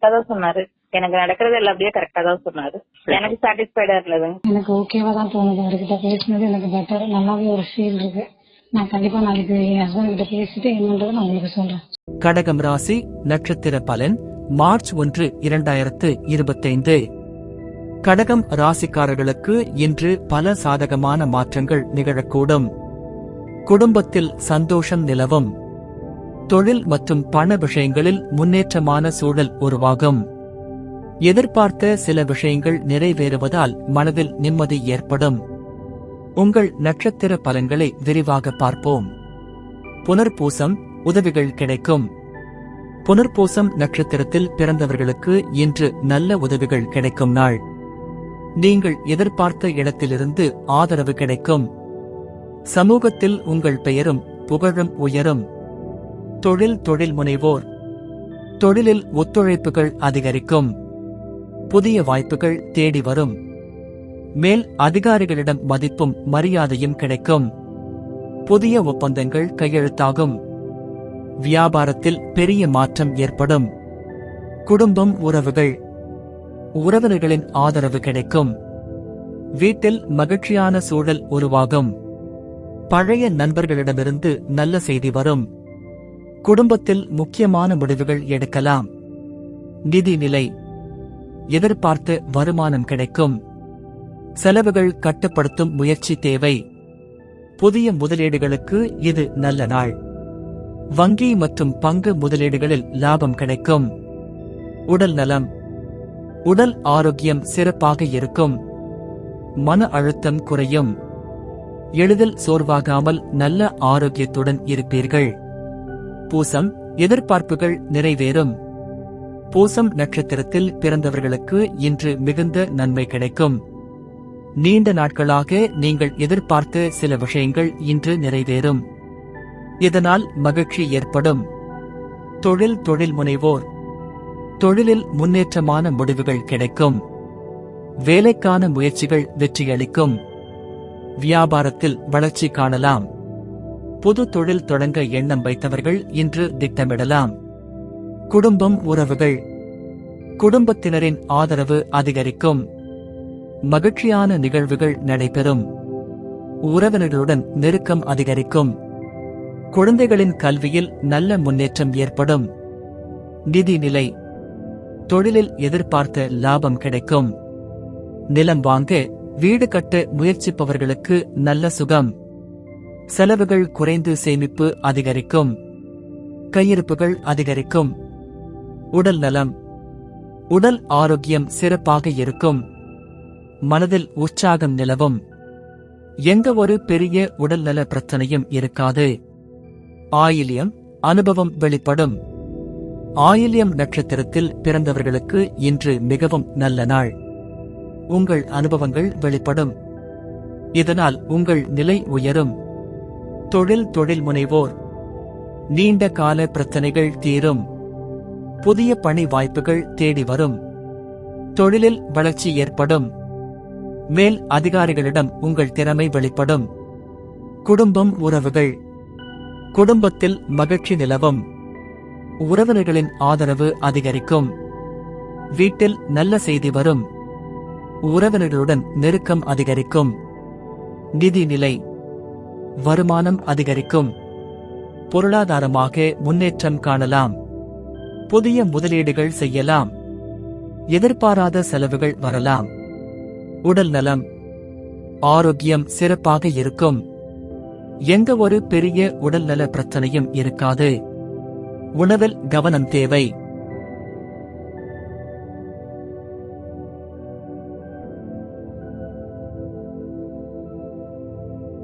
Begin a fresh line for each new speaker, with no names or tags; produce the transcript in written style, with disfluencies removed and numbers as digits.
கரெக்டா தான் சொன்னாரு. எனக்கு நடக்கிறது எல்லாம் அப்படியே கரெக்டா தான் சொன்னாரு. எனக்கு சாட்டிஸ்ஃபைடா இருந்ததுங்க.
எனக்கு ஓகேவா தான் தோணுது. அவர்கிட்ட பேசினது எனக்கு பெட்டர், நல்லாவே ஒரு ஃபீல் இருக்கு. நான் கண்டிப்பா நாளைக்கு என் ஹஸ்பண்ட் கிட்ட பேசிட்டு என்னன்றதை நான் உங்களுக்கு சொல்றேன்.
கடகம் ராசி நட்சத்திர பலன் மார்ச் 1, 2025. கடகம் ராசிக்காரர்களுக்கு இன்று பல சாதகமான மாற்றங்கள் நிகழக்கூடும். குடும்பத்தில் சந்தோஷம் நிலவும். தொழில் மற்றும் பண விஷயங்களில் முன்னேற்றமான சூழல் உருவாகும். எதிர்பார்த்த சில விஷயங்கள் நிறைவேறுவதால் மனதில் நிம்மதி ஏற்படும். உங்கள் நட்சத்திர பலன்களை விரிவாக பார்ப்போம். புனர்பூசம் உதவிகள் கிடைக்கும். புனர்பூசம் நட்சத்திரத்தில் பிறந்தவர்களுக்கு இன்று நல்ல உதவிகள் கிடைக்கும் நாள். நீங்கள் எதிர்பார்த்த இடத்திலிருந்து ஆதரவு கிடைக்கும். சமூகத்தில் உங்கள் பெயரும் புகழும் உயரும். தொழில் முனைவோர். தொழிலில் ஒத்துழைப்புகள் அதிகரிக்கும். புதிய வாய்ப்புகள் தேடி வரும். மேல் அதிகாரிகளிடம் மதிப்பும் மரியாதையும் கிடைக்கும். புதிய ஒப்பந்தங்கள் கையெழுத்தாகும். வியாபாரத்தில் பெரிய மாற்றம் ஏற்படும். குடும்பம் உறவுகள். உறவினர்களின் ஆதரவு கிடைக்கும். வீட்டில் மகிழ்ச்சியான சூழல் உருவாகும். பழைய நண்பர்களிடமிருந்து நல்ல செய்தி வரும். குடும்பத்தில் முக்கியமான முடிவுகள் எடுக்கலாம். நிதி நிலை. எதிர்பார்த்த வருமானம் கிடைக்கும். செலவுகள் கட்டுப்படுத்தும் முயற்சி தேவை. புதிய முதலீடுகளுக்கு இது நல்ல நாள். வங்கி மற்றும் பங்கு முதலீடுகளில் லாபம் கிடைக்கும். உடல் நலம். உடல் ஆரோக்கியம் சிறப்பாக இருக்கும். மன அழுத்தம் குறையும். எளிதில் சோர்வாகாமல் நல்ல ஆரோக்கியத்துடன் இருப்பீர்கள். பூசம் எதிர்பார்ப்புகள் நிறைவேறும். பூசம் நட்சத்திரத்தில் பிறந்தவர்களுக்கு இன்று மிகுந்த நன்மை கிடைக்கும். நீண்ட நாட்களாக நீங்கள் எதிர்பார்த்த சில விஷயங்கள் இன்று நிறைவேறும். இதனால் மகிழ்ச்சி ஏற்படும். தொழில் முனைவோர். தொழிலில் முன்னேற்றமான முடிவுகள் கிடைக்கும். வேலைக்கான முயற்சிகள் வெற்றியளிக்கும். வியாபாரத்தில் வளர்ச்சி காணலாம். புது தொழில் தொடங்க எண்ணம் வைத்தவர்கள் இன்று திட்டமிடலாம். குடும்பம் உறவுகள். குடும்பத்தினரின் ஆதரவு அதிகரிக்கும். மகிழ்ச்சியான நிகழ்வுகள் நடைபெறும். உறவினர்களுடன் நெருக்கம் அதிகரிக்கும். குழந்தைகளின் கல்வியில் நல்ல முன்னேற்றம் ஏற்படும். நிதி நிலை. தொழிலில் எதிர்பார்த்த லாபம் கிடைக்கும். நிலம் வாங்க வீடு கட்ட முயற்சிப்பவர்களுக்கு நல்ல சுகம். செலவுகள் குறைந்து சேமிப்பு அதிகரிக்கும். கையிருப்புகள் அதிகரிக்கும். உடல் நலம். உடல் ஆரோக்கியம் சிறப்பாக இருக்கும். மனதில் உற்சாகம் நிலவும். எந்த ஒரு பெரிய உடல்நல பிரச்சனையும் இருக்காது. ஆயில்யம் அனுபவம் வெளிப்படும். ஆயில்யம் நட்சத்திரத்தில் பிறந்தவர்களுக்கு இன்று மிகவும் நல்ல நாள். உங்கள் அனுபவங்கள் வெளிப்படும். இதனால் உங்கள் நிலை உயரும். தொழில் முனைவோர். நீண்ட கால பிரச்சனைகள் தீரும். புதிய பணி வாய்ப்புகள் தேடி வரும். தொழிலில் வளர்ச்சி ஏற்படும். மேல் அதிகாரிகளிடம் உங்கள் திறமை வெளிப்படும். குடும்பம் உறவுகள். குடும்பத்தில் மகிழ்ச்சி நிலவும். உறவினர்களின் ஆதரவு அதிகரிக்கும். வீட்டில் நல்ல செய்தி வரும். உறவினர்களுடன் நெருக்கம் அதிகரிக்கும். நிதி நிலை. வருமானம் அதிகரிக்கும். பொருளாதாரமாக முன்னேற்றம் காணலாம். புதிய முதலீடுகள் செய்யலாம். எதிர்பாராத செலவுகள் வரலாம். உடல் நலம். ஆரோக்கியம் சிறப்பாக இருக்கும். எந்த ஒரு பெரிய உடல்நல பிரச்சனையும் இருக்காது. உணவில் கவனம் தேவை.